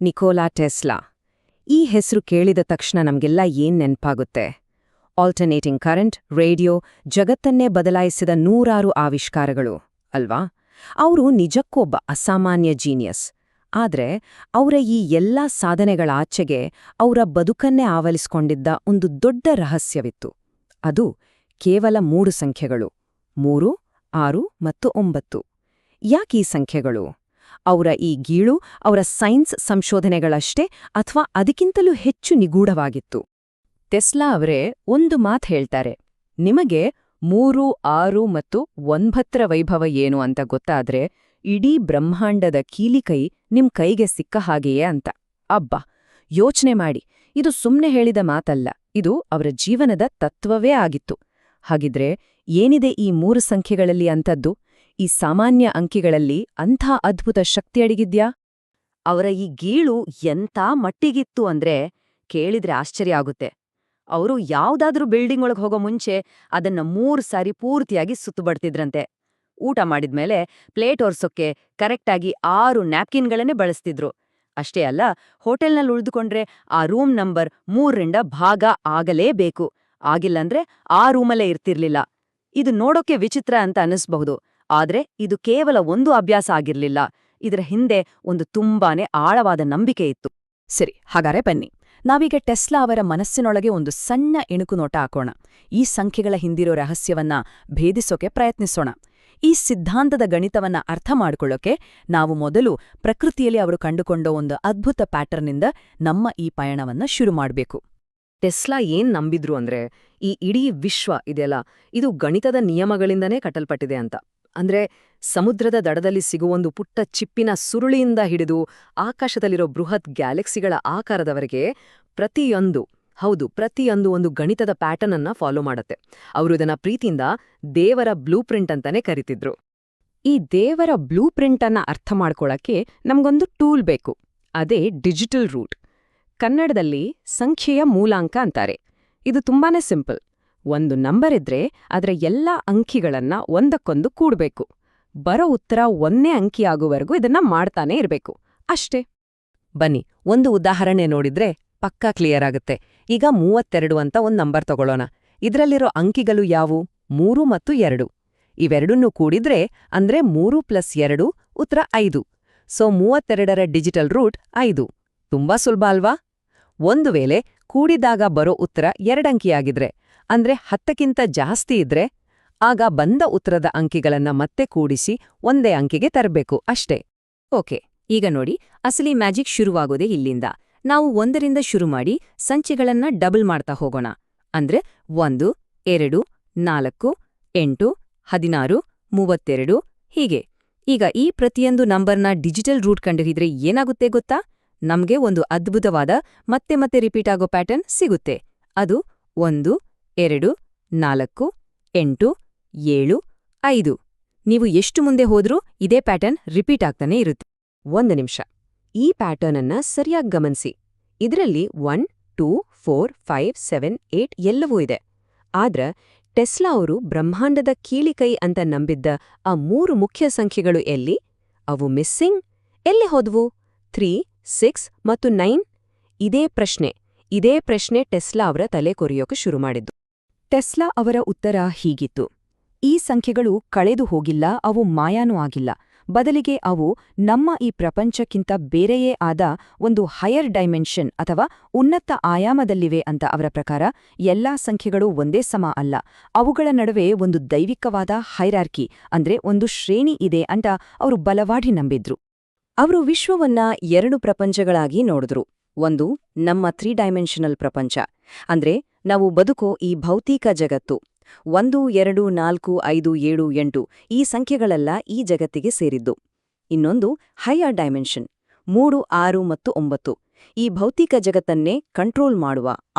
Nikola Tesla. ಈ ಹೆಸರು ಕೇಳಿದ ತಕ್ಷಣ ನಮ್ಗೆಲ್ಲ ಏನ್ ನೆನ್ಪಾಗುತ್ತೆ? ಆಲ್ಟರ್ನೇಟಿಂಗ್ ಕರೆಂಟ್, ರೇಡಿಯೋ, ಜಗತ್ತನ್ನೇ ಬದಲಾಯಿಸಿದ ನೂರಾರು ಆವಿಷ್ಕಾರಗಳು ಅಲ್ವಾ? ಅವರು ನಿಜಕ್ಕೊಬ್ಬ ಅಸಾಮಾನ್ಯ ಜೀನಿಯಸ್. ಆದ್ರೆ ಅವರ ಈ ಎಲ್ಲಾ ಸಾಧನೆಗಳಾಚೆಗೆ ಅವರ ಬದುಕನ್ನೇ ಆವರಿಸಿಕೊಂಡಿದ್ದ ಒಂದು ದೊಡ್ಡ ರಹಸ್ಯವಿತ್ತು. ಅದು ಕೇವಲ 3 ಸಂಖ್ಯೆಗಳು: 3, 6 ಮತ್ತು 9. ಯಾಕೀ ಸಂಖ್ಯೆಗಳು? ಅವರ ಈ ಗೀಳು ಅವರ ಸೈನ್ಸ್ ಸಂಶೋಧನೆಗಳಷ್ಟೇ ಅಥವಾ ಅದಕ್ಕಿಂತಲೂ ಹೆಚ್ಚು ನಿಗೂಢವಾಗಿತ್ತು? ಟೆಸ್ಲಾ ಅವರೇ ಒಂದು ಮಾತು ಹೇಳ್ತಾರೆ: ನಿಮಗೆ 3, 6 ಮತ್ತು 9ರ ವೈಭವ ಏನು ಅಂತ ಗೊತ್ತಾದ್ರೆ ಇಡೀ ಬ್ರಹ್ಮಾಂಡದ ಕೀಲಿಕೈ ನಿಮ್ ಕೈಗೆ ಸಿಕ್ಕ ಹಾಗೆಯೇ ಅಂತ. ಅಬ್ಬಾ, ಯೋಚನೆ ಮಾಡಿ, ಇದು ಸುಮ್ನೆ ಹೇಳಿದ ಮಾತಲ್ಲ, ಇದು ಅವರ ಜೀವನದ ತತ್ವವೇ ಆಗಿತ್ತು. ಹಾಗಿದ್ರೆ ಏನಿದೆ ಈ 3 ಸಂಖ್ಯೆಗಳಲ್ಲಿ ಅಂಥದ್ದು? ಈ ಸಾಮಾನ್ಯ ಅಂಕಿಗಳಲ್ಲಿ ಅಂಥ ಅದ್ಭುತ ಶಕ್ತಿ ಅಡಗಿದ್ಯಾ? ಅವರ ಈ ಗೀಳು ಎಂಥ ಮಟ್ಟಿಗಿತ್ತು ಅಂದ್ರೆ ಕೇಳಿದ್ರೆ ಆಶ್ಚರ್ಯ ಆಗುತ್ತೆ. ಅವರು ಯಾವ್ದಾದ್ರೂ ಬಿಲ್ಡಿಂಗ್ ಒಳಗೆ ಹೋಗೋ ಮುಂಚೆ ಅದನ್ನ 3 ಸಾರಿ ಪೂರ್ತಿಯಾಗಿ ಸುತ್ತುಬಡ್ತಿದ್ರಂತೆ. ಊಟ ಮಾಡಿದ್ಮೇಲೆ ಪ್ಲೇಟ್ ಒರ್ಸೋಕ್ಕೆ ಕರೆಕ್ಟಾಗಿ 6 ನ್ಯಾಪ್ಕಿನ್ಗಳನ್ನೇ ಬಳಸ್ತಿದ್ರು. ಅಷ್ಟೇ ಅಲ್ಲ, ಹೋಟೆಲ್ನಲ್ಲಿ ಉಳಿದುಕೊಂಡ್ರೆ ಆ ರೂಮ್ ನಂಬರ್ 3ರಿಂದ ಭಾಗ ಆಗಲೇಬೇಕು. ಆಗಿಲ್ಲಂದ್ರೆ ಆ ರೂಮಲ್ಲೇ ಇರ್ತಿರ್ಲಿಲ್ಲ. ಇದು ನೋಡೋಕೆ ವಿಚಿತ್ರ ಅಂತ ಅನ್ನಿಸ್ಬಹುದು, ಆದ್ರೆ ಇದು ಕೇವಲ ಒಂದು ಅಭ್ಯಾಸ ಆಗಿರ್ಲಿಲ್ಲ. ಇದರ ಹಿಂದೆ ಒಂದು ತುಂಬಾನೇ ಆಳವಾದ ನಂಬಿಕೆ ಇತ್ತು. ಸರಿ, ಹಾಗಾರೆ ಬನ್ನಿ, ನಾವೀಗ ಟೆಸ್ಲಾ ಅವರ ಮನಸ್ಸಿನೊಳಗೆ ಒಂದು ಸಣ್ಣ ಇಣುಕು ನೋಟ ಹಾಕೋಣ. ಈ ಸಂಖ್ಯೆಗಳ ಹಿಂದಿರೋ ರಹಸ್ಯವನ್ನ ಭೇದಿಸೋಕೆ ಪ್ರಯತ್ನಿಸೋಣ. ಈ ಸಿದ್ಧಾಂತದ ಗಣಿತವನ್ನ ಅರ್ಥ ಮಾಡ್ಕೊಳ್ಳೋಕೆ ನಾವು ಮೊದಲು ಪ್ರಕೃತಿಯಲ್ಲಿ ಅವರು ಕಂಡುಕೊಂಡ ಒಂದು ಅದ್ಭುತ ಪ್ಯಾಟರ್ನಿಂದ ನಮ್ಮ ಈ ಪಯಣವನ್ನ ಶುರು ಮಾಡಬೇಕು. ಟೆಸ್ಲಾ ಏನ್ ನಂಬಿದ್ರು ಅಂದ್ರೆ, ಈ ಇಡೀ ವಿಶ್ವ ಇದೆಯಲ್ಲ, ಇದು ಗಣಿತದ ನಿಯಮಗಳಿಂದನೇ ಕಟ್ಟಲ್ಪಟ್ಟಿದೆ ಅಂತ. ಅಂದ್ರೆ ಸಮುದ್ರದ ದಡದಲ್ಲಿ ಸಿಗುವೊಂದು ಪುಟ್ಟ ಚಿಪ್ಪಿನ ಸುರುಳಿಯಿಂದ ಹಿಡಿದು ಆಕಾಶದಲ್ಲಿರೋ ಬೃಹತ್ ಗ್ಯಾಲಕ್ಸಿಗಳ ಆಕಾರದವರೆಗೆ ಪ್ರತಿಯೊಂದು ಒಂದು ಗಣಿತದ ಪ್ಯಾಟರ್ನ್ ಅನ್ನ ಫಾಲೋ ಮಾಡತ್ತೆ. ಅವರು ಇದನ್ನ ಪ್ರೀತಿಯಿಂದ ದೇವರ ಬ್ಲೂ ಪ್ರಿಂಟ್ ಅಂತಾನೆ ಕರಿತಿದ್ರು. ಈ ದೇವರ ಬ್ಲೂ ಪ್ರಿಂಟ್ ಅನ್ನ ಅರ್ಥ ಮಾಡ್ಕೊಳಕ್ಕೆ ನಮ್ಗೊಂದು ಟೂಲ್ ಬೇಕು. ಅದೇ ಡಿಜಿಟಲ್ ರೂಟ್. ಕನ್ನಡದಲ್ಲಿ ಸಂಖ್ಯೆಯ ಮೂಲಾಂಕ ಅಂತಾರೆ. ಇದು ತುಂಬಾನೇ ಸಿಂಪಲ್. ಒಂದು ನಂಬರ್ ಇದ್ರೆ ಅದರ ಎಲ್ಲಾ ಅಂಕಿಗಳನ್ನ ಒಂದಕ್ಕೊಂದು ಕೂಡ್ಬೇಕು. ಬರೋ ಉತ್ತರ 1ನೇ ಅಂಕಿಯಾಗುವವರೆಗೂ ಇದನ್ನ ಮಾಡ್ತಾನೇ ಇರ್ಬೇಕು. ಅಷ್ಟೇ. ಬನ್ನಿ, ಒಂದು ಉದಾಹರಣೆ ನೋಡಿದ್ರೆ ಪಕ್ಕಾ ಕ್ಲಿಯರ್ ಆಗುತ್ತೆ. ಈಗ 32 ಅಂತ ಒಂದು ನಂಬರ್ ತಗೊಳ್ಳೋಣ. ಇದರಲ್ಲಿರೋ ಅಂಕಿಗಳು ಯಾವು? 3 ಮತ್ತು 2. ಇವೆರಡನ್ನೂ ಕೂಡಿದ್ರೆ ಅಂದ್ರೆ 3 + 2 ಉತ್ತರ 5. ಸೊ 32ರ ಡಿಜಿಟಲ್ ರೂಟ್ 5. ತುಂಬಾ ಸುಲಭ ಅಲ್ವಾ? ಒಂದು ವೇಳೆ ಕೂಡಿದಾಗ ಬರೋ ಉತ್ತರ 2 ಅಂಕಿಯಾಗಿದ್ರೆ, ಅಂದ್ರೆ 10ಕ್ಕಿಂತ ಜಾಸ್ತಿ ಇದ್ರೆ, ಆಗ ಬಂದ ಉತ್ತರದ ಅಂಕಿಗಳನ್ನ ಮತ್ತೆ ಕೂಡಿಸಿ ಒಂದೇ ಅಂಕಿಗೆ ತರಬೇಕು ಅಷ್ಟೇ. ಓಕೆ, ಈಗ ನೋಡಿ, ಅಸಲಿ ಮ್ಯಾಜಿಕ್ ಶುರುವಾಗೋದೇ ಇಲ್ಲಿಂದ. ನಾವು 1ರಿಂದ ಶುರು ಮಾಡಿ ಸಂಖ್ಯೆಗಳನ್ನ ಡಬಲ್ ಮಾಡ್ತಾ ಹೋಗೋಣ. ಅಂದ್ರೆ 1, 2, 4, 8, 16, 32 ಹೀಗೆ. ಈಗ ಈ ಪ್ರತಿಯೊಂದು ನಂಬರ್ನ ಡಿಜಿಟಲ್ ರೂಟ್ ಕಂಡುಹಿಡಿದ್ರೆ ಏನಾಗುತ್ತೆ ಗೊತ್ತಾ? ನಮ್ಗೆ ಒಂದು ಅದ್ಭುತವಾದ ಮತ್ತೆ ಮತ್ತೆ ರಿಪೀಟ್ ಆಗೋ ಪ್ಯಾಟರ್ನ್ ಸಿಗುತ್ತೆ. ಅದು 1, 2, 4, 8, 7, 5. ನೀವು ಎಷ್ಟು ಮುಂದೆ ಹೋದ್ರೂ ಇದೇ ಪ್ಯಾಟರ್ನ್ ರಿಪೀಟ್ ಆಗ್ತಾನೆ ಇರುತ್ತೆ. 1 ನಿಮಿಷ, ಈ ಪ್ಯಾಟರ್ನ್ ಅನ್ನ ಸರಿಯಾಗಿ ಗಮನಿಸಿ. ಇದರಲ್ಲಿ 1, 2, 4, 5, 7, 8 ಎಲ್ಲವೂ ಇದೆ. ಆದ್ರೆ ಟೆಸ್ಲಾ ಅವರು ಬ್ರಹ್ಮಾಂಡದ ಕೀಲಿಕೈ ಅಂತ ನಂಬಿದ್ದ ಆ 3 ಮುಖ್ಯ ಸಂಖ್ಯೆಗಳು ಎಲ್ಲಿ? ಅವು ಮಿಸ್ಸಿಂಗ್. ಎಲ್ಲಿ ಹೋದ್ವು? 3, 6 ಮತ್ತು 9. ಇದೇ ಪ್ರಶ್ನೆ ಟೆಸ್ಲಾ ಅವರ ತಲೆ ಕೊರೆಯೋಕೆ ಶುರು ಮಾಡಿದ್ದು. ಟೆಸ್ಲಾ ಅವರ ಉತ್ತರ ಹೀಗಿತ್ತು: ಈ ಸಂಖ್ಯೆಗಳು ಕಳೆದು ಹೋಗಿಲ್ಲ, ಅವು ಮಾಯಾನೂ ಆಗಿಲ್ಲ. ಬದಲಿಗೆ ಅವು ನಮ್ಮ ಈ ಪ್ರಪಂಚಕ್ಕಿಂತ ಬೇರೆಯೇ ಆದ ಒಂದು ಹೈಯರ್ ಡೈಮೆನ್ಷನ್ ಅಥವಾ ಉನ್ನತ ಆಯಾಮದಲ್ಲಿವೆ ಅಂತ ಅವರ ಪ್ರಕಾರ. ಎಲ್ಲಾ ಸಂಖ್ಯೆಗಳು ಒಂದೇ ಸಮ ಅಲ್ಲ, ಅವುಗಳ ನಡುವೆ ಒಂದು ದೈವಿಕವಾದ ಹೈರಾರ್ಕಿ ಅಂದ್ರೆ ಒಂದು ಶ್ರೇಣಿ ಇದೆ ಅಂತ ಅವರು ಬಲವಾಗಿ ನಂಬಿದ್ರು. ಅವರು ವಿಶ್ವವನ್ನ 2 ಪ್ರಪಂಚಗಳಾಗಿ ನೋಡಿದ್ರು. ಒಂದು ನಮ್ಮ 3 ಡೈಮೆನ್ಷನಲ್ ಪ್ರಪಂಚ, ಅಂದ್ರೆ ನಾವು ಬದುಕೋ ಈ ಭೌತಿಕ ಜಗತ್ತು. 1, 2, 4, 5, 7, 8 ಈ ಸಂಖ್ಯೆಗಳೆಲ್ಲ ಈ ಜಗತ್ತಿಗೆ ಸೇರಿದ್ದು. ಇನ್ನೊಂದು ಹೈಯರ್ ಡೈಮೆನ್ಷನ್, 3, 6 ಮತ್ತು 9. ಈ ಭೌತಿಕ ಜಗತ್ತನ್ನೇ ಕಂಟ್ರೋಲ್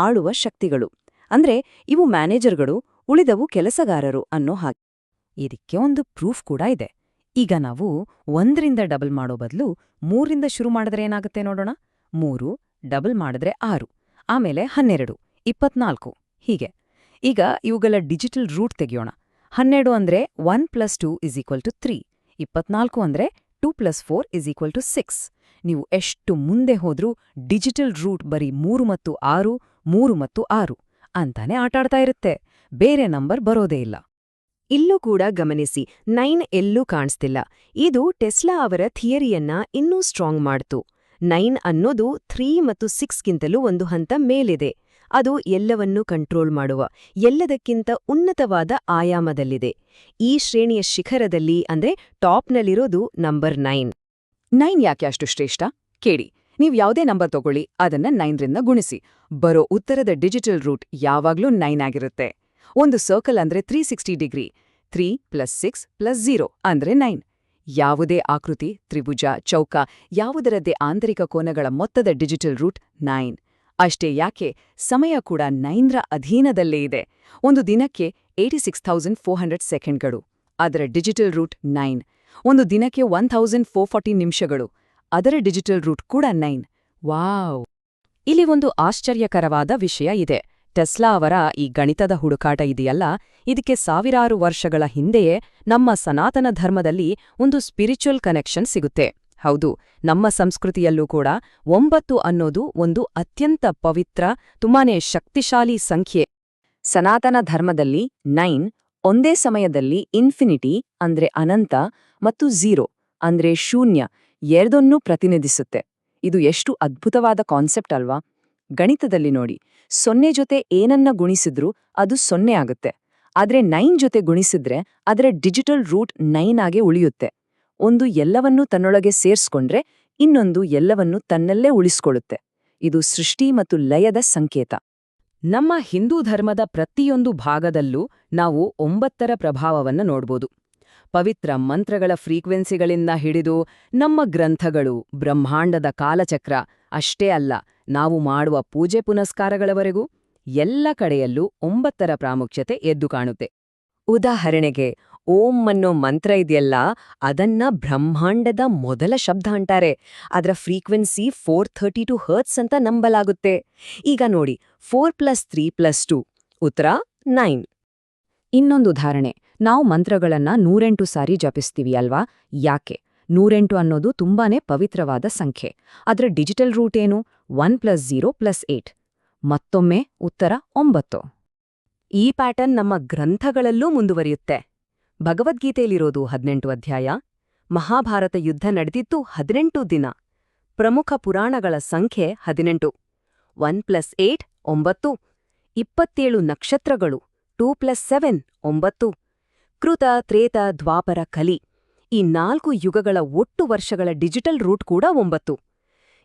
ಆಳುವ ಶಕ್ತಿಗಳು. ಅಂದ್ರೆ ಇವು ಮ್ಯಾನೇಜರ್ಗಳು, ಉಳಿದವು ಕೆಲಸಗಾರರು ಅನ್ನೋ ಹಾಗೆ. ಇದಕ್ಕೆ ಒಂದು ಪ್ರೂಫ್ ಕೂಡ ಇದೆ. ಈಗ ನಾವು 1ರಿಂದ ಡಬಲ್ ಮಾಡೋ ಬದಲು 3ರಿಂದ ಶುರು ಮಾಡಿದ್ರೆ ಏನಾಗುತ್ತೆ ನೋಡೋಣ. 3 ಡಬಲ್ ಮಾಡಿದ್ರೆ 6, ಆಮೇಲೆ 12, 24 ಹೀಗೆ. ಈಗ ಇವುಗಳ ಡಿಜಿಟಲ್ ರೂಟ್ ತೆಗೆಯೋಣ. 12 ಅಂದ್ರೆ 1 + 2 = 3, 24 ಅಂದ್ರೆ 2 + 4 = 6. ನೀವು ಎಷ್ಟು ಮುಂದೆ ಹೋದ್ರೂ ಡಿಜಿಟಲ್ ರೂಟ್ ಬರೀ 3 ಮತ್ತು 6, 3 ಮತ್ತು 6 ಅಂತಾನೆ ಆಟಾಡ್ತಾ ಇರುತ್ತೆ. ಬೇರೆ ನಂಬರ್ ಬರೋದೇ ಇಲ್ಲ. ಇಲ್ಲೂ ಕೂಡ ಗಮನಿಸಿ, 9 ಎಲ್ಲೂ ಕಾಣಿಸ್ತಿಲ್ಲ. ಇದು ಟೆಸ್ಲಾ ಅವರ ಥಿಯರಿಯನ್ನ ಇನ್ನೂ ಸ್ಟ್ರಾಂಗ್ ಮಾಡ್ತು. 9 ಅನ್ನೋದು 3 ಮತ್ತು 6ಗಿಂತಲೂ ಒಂದು ಹಂತ ಮೇಲಿದೆ. ಅದು ಎಲ್ಲವನ್ನೂ ಕಂಟ್ರೋಲ್ ಮಾಡುವ, ಎಲ್ಲದಕ್ಕಿಂತ ಉನ್ನತವಾದ ಆಯಾಮದಲ್ಲಿದೆ. ಈ ಶ್ರೇಣಿಯ ಶಿಖರದಲ್ಲಿ ಅಂದ್ರೆ ಟಾಪ್ನಲ್ಲಿರೋದು ನಂಬರ್ 9. 9 ಯಾಕೆ ಅಷ್ಟು ಶ್ರೇಷ್ಠ? ಕೇಳಿ, ನೀವು ಯಾವುದೇ ನಂಬರ್ ತಗೊಳ್ಳಿ, ಅದನ್ನ 9ರಿಂದ ಗುಣಿಸಿ. ಬರೋ ಉತ್ತರದ ಡಿಜಿಟಲ್ ರೂಟ್ ಯಾವಾಗ್ಲೂ 9 ಆಗಿರುತ್ತೆ. ಒಂದು ಸರ್ಕಲ್ ಅಂದ್ರೆ 360 ಡಿಗ್ರಿ. 3 + 6 + 0 ಅಂದ್ರೆ 9. ಯಾವುದೇ ಆಕೃತಿ, ತ್ರಿಭುಜ, ಚೌಕ, ಯಾವುದರದ್ದೇ ಆಂತರಿಕ ಕೋನಗಳ ಮೊತ್ತದ ಡಿಜಿಟಲ್ ರೂಟ್ 9. ಅಷ್ಟೇ ಯಾಕೆ, ಸಮಯ ಕೂಡ 9ರ ಅಧೀನದಲ್ಲೇ ಇದೆ. ಒಂದು ದಿನಕ್ಕೆ 86,400 ಸೆಕೆಂಡ್ಗಳು. ಅದರ ಡಿಜಿಟಲ್ ರೂಟ್ 9. ಒಂದು ದಿನಕ್ಕೆ 1,440 ನಿಮಿಷಗಳು. ಅದರ ಡಿಜಿಟಲ್ ರೂಟ್ ಕೂಡ 9. ವಾವ್! ಇಲ್ಲಿ ಒಂದು ಆಶ್ಚರ್ಯಕರವಾದ ವಿಷಯ ಇದೆ. ಟೆಸ್ಲಾ ಅವರ ಈ ಗಣಿತದ ಹುಡುಕಾಟ ಇದೆಯಲ್ಲ, ಇದಕ್ಕೆ ಸಾವಿರಾರು ವರ್ಷಗಳ ಹಿಂದೆಯೇ ನಮ್ಮ ಸನಾತನ ಧರ್ಮದಲ್ಲಿ ಒಂದು ಸ್ಪಿರಿಚುವಲ್ ಕನೆಕ್ಷನ್ ಸಿಗುತ್ತೆ. ಹೌದು, ನಮ್ಮ ಸಂಸ್ಕೃತಿಯಲ್ಲೂ ಕೂಡ 9 ಅನ್ನೋದು ಒಂದು ಅತ್ಯಂತ ಪವಿತ್ರ, ತುಂಬಾನೇ ಶಕ್ತಿಶಾಲಿ ಸಂಖ್ಯೆ. ಸನಾತನ ಧರ್ಮದಲ್ಲಿ 9 ಒಂದೇ ಸಮಯದಲ್ಲಿ ಇನ್ಫಿನಿಟಿ ಅಂದ್ರೆ ಅನಂತ ಮತ್ತು 0 ಅಂದ್ರೆ ಶೂನ್ಯ ಎರಡನ್ನೂ ಪ್ರತಿನಿಧಿಸುತ್ತೆ. ಇದು ಎಷ್ಟು ಅದ್ಭುತವಾದ ಕಾನ್ಸೆಪ್ಟ್ ಅಲ್ವಾ? ಗಣಿತದಲ್ಲಿ ನೋಡಿ, 0 ಜೊತೆ ಏನನ್ನ ಗುಣಿಸಿದ್ರೂ ಅದು 0 ಆಗುತ್ತೆ. ಆದ್ರೆ 9 ಜೊತೆ ಗುಣಿಸಿದ್ರೆ ಅದರ ಡಿಜಿಟಲ್ ರೂಟ್ 9 ಆಗೇ ಉಳಿಯುತ್ತೆ. ಒಂದು ಎಲ್ಲವನ್ನೂ ತನ್ನೊಳಗೆ ಸೇರ್ಸ್ಕೊಂಡ್ರೆ ಇನ್ನೊಂದು ಎಲ್ಲವನ್ನೂ ತನ್ನಲ್ಲೇ ಉಳಿಸ್ಕೊಳ್ಳುತ್ತೆ. ಇದು ಸೃಷ್ಟಿ ಮತ್ತು ಲಯದ ಸಂಕೇತ. ನಮ್ಮ ಹಿಂದೂ ಧರ್ಮದ ಪ್ರತಿಯೊಂದು ಭಾಗದಲ್ಲೂ ನಾವು 9ರ ಪ್ರಭಾವವನ್ನ ನೋಡ್ಬೋದು. ಪವಿತ್ರ ಮಂತ್ರಗಳ ಫ್ರೀಕ್ವೆನ್ಸಿಗಳಿಂದ ಹಿಡಿದು ನಮ್ಮ ಗ್ರಂಥಗಳು, ಬ್ರಹ್ಮಾಂಡದ ಕಾಲಚಕ್ರ, ಅಷ್ಟೇ ಅಲ್ಲ, ನಾವು ಮಾಡುವ ಪೂಜೆ ಪುನಸ್ಕಾರಗಳವರೆಗೂ ಎಲ್ಲ ಕಡೆಯಲ್ಲೂ 9ರ ಪ್ರಾಮುಖ್ಯತೆ ಎದ್ದು ಕಾಣುತ್ತೆ. ಉದಾಹರಣೆಗೆ, ಓಂ ಅನ್ನೋ ಮಂತ್ರ ಇದೆಯಲ್ಲ, ಅದನ್ನ ಬ್ರಹ್ಮಾಂಡದ ಮೊದಲ ಶಬ್ದ ಅಂತಾರೆ. ಅದರ ಫ್ರೀಕ್ವೆನ್ಸಿ 432 ಹರ್ಟ್ಸ್ ಅಂತ ನಂಬಲಾಗುತ್ತೆ. ಈಗ ನೋಡಿ, 4 + 3 + 2 ಉತ್ತರ 9. ಇನ್ನೊಂದು ಉದಾಹರಣೆ, ನಾವು ಮಂತ್ರಗಳನ್ನ 108 ಸಾರಿ ಜಪಿಸ್ತೀವಿ ಅಲ್ವಾ? ಯಾಕೆ? 108 ಅನ್ನೋದು ತುಂಬಾನೇ ಪವಿತ್ರವಾದ ಸಂಖ್ಯೆ. ಅದರ ಡಿಜಿಟಲ್ ರೂಟ್ ಏನು? 1 + 0 + 8. ಮತ್ತೊಮ್ಮೆ ಉತ್ತರ 9. ಈ ಪ್ಯಾಟರ್ನ್ ನಮ್ಮ ಗ್ರಂಥಗಳಲ್ಲೂ ಮುಂದುವರಿಯುತ್ತೆ. ಭಗವದ್ಗೀತೆಯಲ್ಲಿರೋದು 18 ಅಧ್ಯಾಯ, ಮಹಾಭಾರತ ಯುದ್ಧ ನಡೆದಿದ್ದು 18 ದಿನ, ಪ್ರಮುಖ ಪುರಾಣಗಳ ಸಂಖ್ಯೆ 18, 1 + 8 9, 27 ನಕ್ಷತ್ರಗಳು 2 + 7 9, ಕೃತ, ತ್ರೇತ, ದ್ವಾಪರ, ಕಲಿ, ಈ 4 ಯುಗಗಳ ಒಟ್ಟು ವರ್ಷಗಳ ಡಿಜಿಟಲ್ ರೂಟ್ ಕೂಡ 9.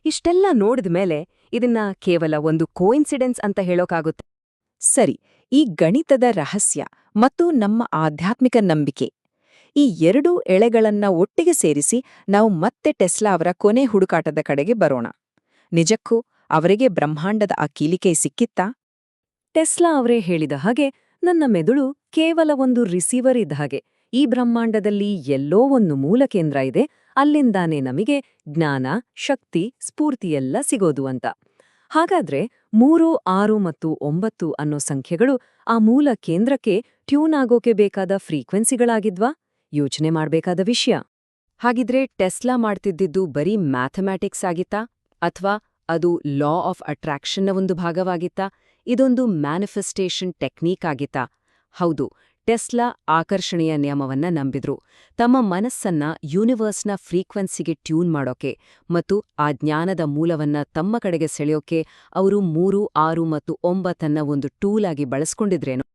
ಇಷ್ಟೆಲ್ಲ ನೋಡಿದ್ಮೇಲೆ ಇದನ್ನ ಕೇವಲ ಒಂದು ಕೋಇನ್ಸಿಡೆನ್ಸ್ ಅಂತ ಹೇಳೋಕ್ಕಾಗುತ್ತೆ? ಸರಿ, ಈ ಗಣಿತದ ರಹಸ್ಯ ಮತ್ತು ನಮ್ಮ ಆಧ್ಯಾತ್ಮಿಕ ನಂಬಿಕೆ, ಈ ಎರಡೂ ಎಳೆಗಳನ್ನ ಒಟ್ಟಿಗೆ ಸೇರಿಸಿ ನಾವು ಮತ್ತೆ ಟೆಸ್ಲಾ ಅವರ ಕೊನೆ ಹುಡುಕಾಟದ ಕಡೆಗೆ ಬರೋಣ. ನಿಜಕ್ಕೂ ಅವರಿಗೆ ಬ್ರಹ್ಮಾಂಡದ ಆ ಕೀಲಿಕೆ ಸಿಕ್ಕಿತ್ತಾ? ಟೆಸ್ಲಾ ಅವರೇ ಹೇಳಿದ ಹಾಗೆ, ನನ್ನ ಮೆದುಳು ಕೇವಲ ಒಂದು ರಿಸೀವರ್ ಇದ್ದ ಹಾಗೆ. ಈ ಬ್ರಹ್ಮಾಂಡದಲ್ಲಿ ಎಲ್ಲೋ ಒಂದು ಮೂಲ ಕೇಂದ್ರ ಇದೆ, ಅಲ್ಲಿಂದಾನೇ ನಮಗೆ ಜ್ಞಾನ, ಶಕ್ತಿ, ಸ್ಫೂರ್ತಿಯೆಲ್ಲ ಸಿಗೋದು ಅಂತ. ಹಾಗಾದ್ರೆ 3, 6 ಮತ್ತು 9 ಅನ್ನೋ ಸಂಖ್ಯೆಗಳು ಆ ಮೂಲ ಕೇಂದ್ರಕ್ಕೆ ಟ್ಯೂನ್ ಆಗೋಕೆ ಬೇಕಾದ ಫ್ರೀಕ್ವೆನ್ಸಿಗಳಾಗಿದ್ವಾ? ಯೋಚನೆ ಮಾಡ್ಬೇಕಾದ ವಿಷಯ. ಹಾಗಿದ್ರೆ ಟೆಸ್ಲಾ ಮಾಡ್ತಿದ್ದಿದ್ದು ಬರೀ ಮ್ಯಾಥಮ್ಯಾಟಿಕ್ಸ್ ಆಗಿತ್ತಾ? ಅಥವಾ ಅದು ಲಾ ಆಫ್ ಅಟ್ರಾಕ್ಷನ್ನ ಒಂದು ಭಾಗವಾಗಿತ್ತಾ? ಇದೊಂದು ಮ್ಯಾನಿಫೆಸ್ಟೇಷನ್ ಟೆಕ್ನೀಕ್ ಆಗಿತ್ತಾ? ಹೌದು, ಟೆಸ್ಲಾ ಆಕರ್ಷಣೆಯ ನಿಯಮವನ್ನ ನಂಬಿದ್ರು. ತಮ್ಮ ಮನಸ್ಸನ್ನ ಯೂನಿವರ್ಸ್ನ ಫ್ರೀಕ್ವೆನ್ಸಿಗೆ ಟ್ಯೂನ್ ಮಾಡೋಕೆ ಮತ್ತು ಆ ಜ್ಞಾನದ ಮೂಲವನ್ನ ತಮ್ಮ ಕಡೆಗೆ ಸೆಳೆಯೋಕೆ ಅವರು 3, 6 ಮತ್ತು 9 ಒಂದು ಟೂಲ್ ಆಗಿ ಬಳಸ್ಕೊಂಡಿದ್ರೇನು?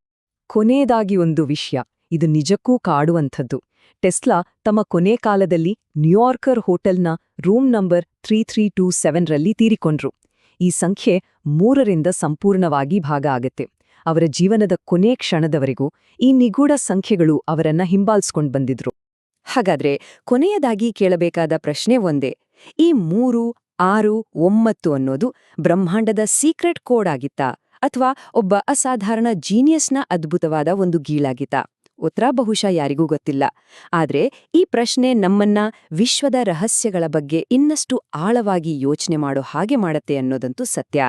ಕೊನೆಯದಾಗಿ ಒಂದು ವಿಷಯ, ಇದು ನಿಜಕ್ಕೂ ಕಾಡುವಂಥದ್ದು. ಟೆಸ್ಲಾ ತಮ್ಮ ಕೊನೆ ಕಾಲದಲ್ಲಿ ನ್ಯೂಯಾರ್ಕರ್ ಹೋಟೆಲ್ನ ರೂಮ್ ನಂಬರ್ 3327ರಲ್ಲಿ ತೀರಿಕೊಂಡ್ರು. ಈ ಸಂಖ್ಯೆ 3ರಿಂದ ಸಂಪೂರ್ಣವಾಗಿ ಭಾಗ ಆಗತ್ತೆ. ಅವರ ಜೀವನದ ಕೊನೆ ಕ್ಷಣದವರೆಗೂ ಈ ನಿಗೂಢ ಸಂಖ್ಯೆಗಳು ಅವರನ್ನ ಹಿಂಬಾಲಿಸ್ಕೊಂಡು ಬಂದಿದ್ರು. ಹಾಗಾದ್ರೆ ಕೊನೆಯದಾಗಿ ಕೇಳಬೇಕಾದ ಪ್ರಶ್ನೆ ಒಂದೇ, ಈ 3, 6, 9 ಅನ್ನೋದು ಬ್ರಹ್ಮಾಂಡದ ಸೀಕ್ರೆಟ್ ಕೋಡ್ ಆಗಿತ್ತಾ? ಅಥವಾ ಒಬ್ಬ ಅಸಾಧಾರಣ ಜೀನಿಯಸ್ನ ಅದ್ಭುತವಾದ ಒಂದು ಗೀಳಾಗಿತ್ತಾ? ಉತ್ತರ ಬಹುಶಃ ಯಾರಿಗೂ ಗೊತ್ತಿಲ್ಲ. ಆದ್ರೆ ಈ ಪ್ರಶ್ನೆ ನಮ್ಮನ್ನ ವಿಶ್ವದ ರಹಸ್ಯಗಳ ಬಗ್ಗೆ ಇನ್ನಷ್ಟು ಆಳವಾಗಿ ಯೋಚನೆ ಮಾಡೋ ಹಾಗೆ ಮಾಡತ್ತೆ ಅನ್ನೋದಂತೂ ಸತ್ಯ.